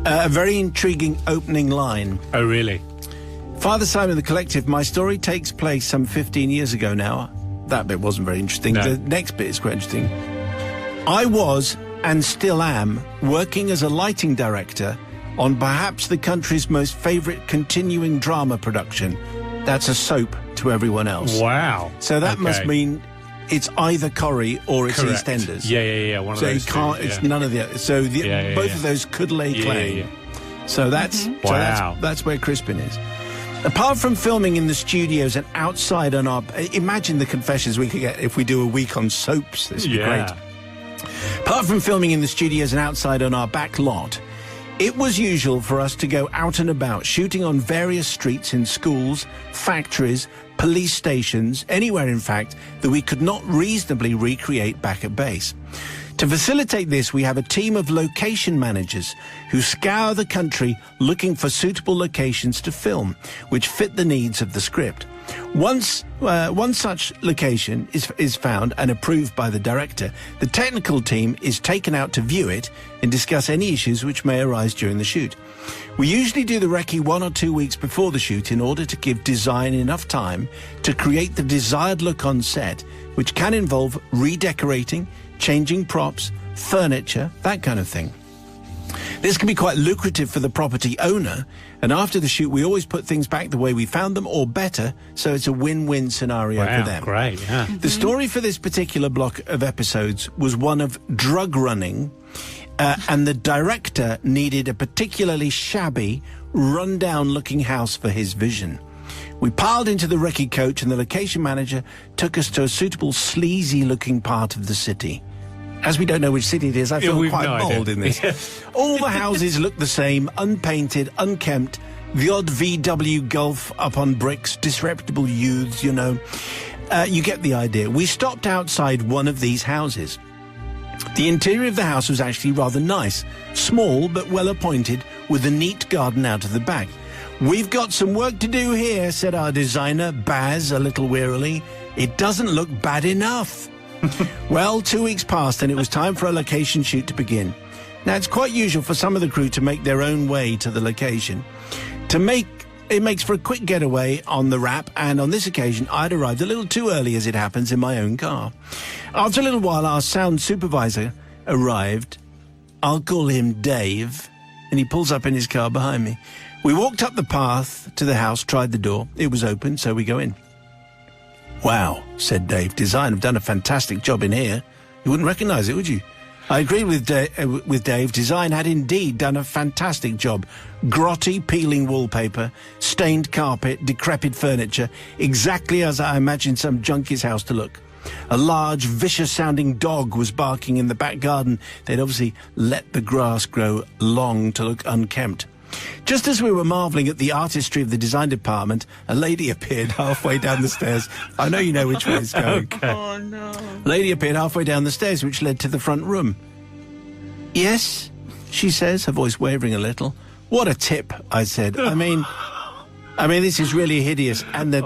A very intriguing opening line. Oh, really? Father Simon, the Collective, my story takes place some 15 years ago now. That bit wasn't very interesting. No. The next bit is quite interesting. I was, and still am, working as a lighting director on perhaps the country's most favourite continuing drama production. That's a soap to everyone else. Wow. So that must mean it's either Corrie or it's Correct. EastEnders. Yeah. One of those. So you can't. two, It's none of the other. So both of those could lay claim. Yeah. So that's Wow. that's where Crispin is. Apart from filming in the studios and outside on our... Imagine the confessions we could get if we do a week on soaps. This would be great. Apart from filming in the studios and outside on our back lot, it was usual for us to go out and about, shooting on various streets in schools, factories, police stations, anywhere, in fact, that we could not reasonably recreate back at base. To facilitate this, we have a team of location managers who scour the country looking for suitable locations to film, which fit the needs of the script. Once one such location is found and approved by the director, the technical team is taken out to view it and discuss any issues which may arise during the shoot. We usually do the recce 1 or 2 weeks before the shoot in order to give design enough time to create the desired look on set, which can involve redecorating, changing props, furniture, that kind of thing. This can be quite lucrative for the property owner, and after the shoot we always put things back the way we found them, or better, so it's a win-win scenario for them. Great, yeah. The story for this particular block of episodes was one of drug running, and the director needed a particularly shabby, run-down-looking house for his vision. We piled into the recce coach and the location manager took us to a suitable sleazy-looking part of the city. As we don't know which city it is, I feel quite bold in this. All the houses look the same, unpainted, unkempt, the odd VW Golf up on bricks, disreputable youths, you know. You get the idea. We stopped outside one of these houses. The interior of the house was actually rather nice, small but well appointed, with a neat garden out of the back. "We've got some work to do here," said our designer, Baz, a little wearily. "It doesn't look bad enough." Well, 2 weeks passed and it was time for a location shoot to begin. Now, it's quite usual for some of the crew to make their own way to the location. It makes for a quick getaway on the wrap, and on this occasion I'd arrived a little too early, as it happens, in my own car. After a little while, our sound supervisor arrived. I'll call him Dave, and he pulls up in his car behind me. We walked up the path to the house, tried the door. It was open, so we go in. "Wow," said Dave. "Design have done a fantastic job in here. You wouldn't recognise it, would you?" I agreed with Dave. Design had indeed done a fantastic job. Grotty, peeling wallpaper, stained carpet, decrepit furniture, exactly as I imagined some junkie's house to look. A large, vicious-sounding dog was barking in the back garden. They'd obviously let the grass grow long to look unkempt. Just as we were marvelling at the artistry of the design department, a lady appeared halfway down the stairs. I know you know which way it's going. Okay. Oh, no. A lady appeared halfway down the stairs, which led to the front room. "Yes," she says, her voice wavering a little. "What a tip," I said. I mean, this is really hideous, and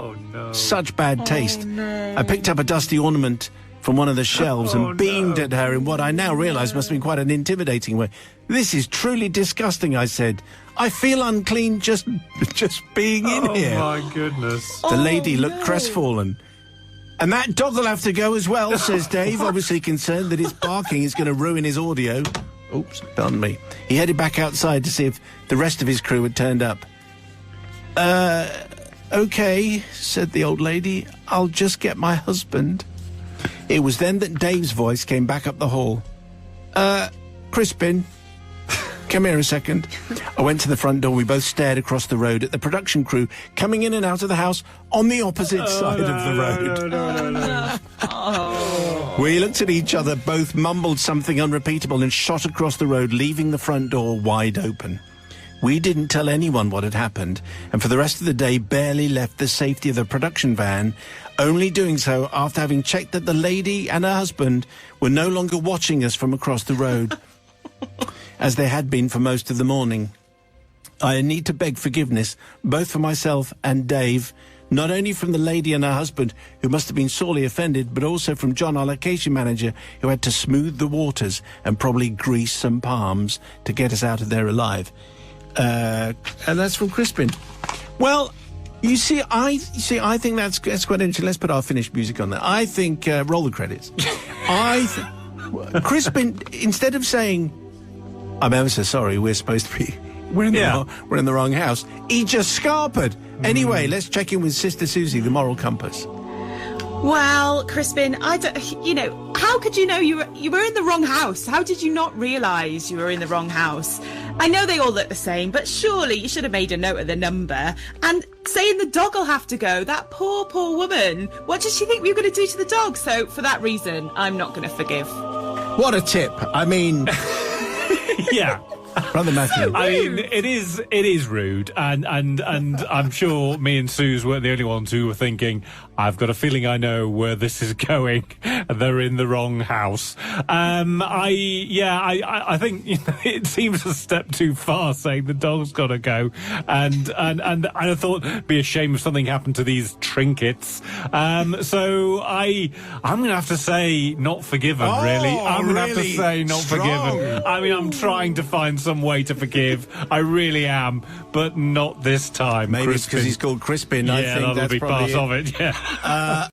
such bad taste. No. I picked up a dusty ornament from one of the shelves and beamed at her in what I now realise must have been quite an intimidating way. "This is truly disgusting," I said. "I feel unclean just being in here." Oh, my goodness. The lady looked crestfallen. "And that dog will have to go as well," says Dave, obviously concerned that his barking is going to ruin his audio. Oops, pardon me. He headed back outside to see if the rest of his crew had turned up. "Okay," said the old lady. "I'll just get my husband." It was then that Dave's voice came back up the hall. "Crispin, come here a second." I went to the front door. We both stared across the road at the production crew coming in and out of the house on the opposite side of the road. We looked at each other, both mumbled something unrepeatable and shot across the road, leaving the front door wide open. We didn't tell anyone what had happened, and for the rest of the day barely left the safety of the production van, only doing so after having checked that the lady and her husband were no longer watching us from across the road, as they had been for most of the morning. I need to beg forgiveness, both for myself and Dave, not only from the lady and her husband, who must have been sorely offended, but also from John, our location manager, who had to smooth the waters and probably grease some palms to get us out of there alive. And that's from Crispin. Well, you see, I think that's quite interesting. Let's put our finished music on there. I think roll the credits. Crispin, instead of saying, "I'm ever so sorry, we're supposed to be, we're in the wrong house," he just scarpered. Anyway, let's check in with Sister Susie, the moral compass. Well, Crispin, how could you know you were in the wrong house? How did you not realise you were in the wrong house? I know they all look the same, but surely you should have made a note of the number. And saying the dog will have to go, that poor woman. What did she think we were going to do to the dog? So for that reason, I'm not going to forgive. What a tip. I mean... Yeah. Brother Matthew. I mean, it is rude, and I'm sure me and Suze weren't the only ones who were thinking, I've got a feeling I know where this is going. They're in the wrong house. I think it seems a step too far saying the dog's got to go, and I thought it'd be a shame if something happened to these trinkets. So I'm going to have to say not forgiven. Really, I'm going to have to say not forgiven. I mean, I'm trying to find some way to forgive. I really am, but not this time. Maybe Crispin. it's because he's called Crispin. Yeah, I think that'll that's be part probably of it. Yeah.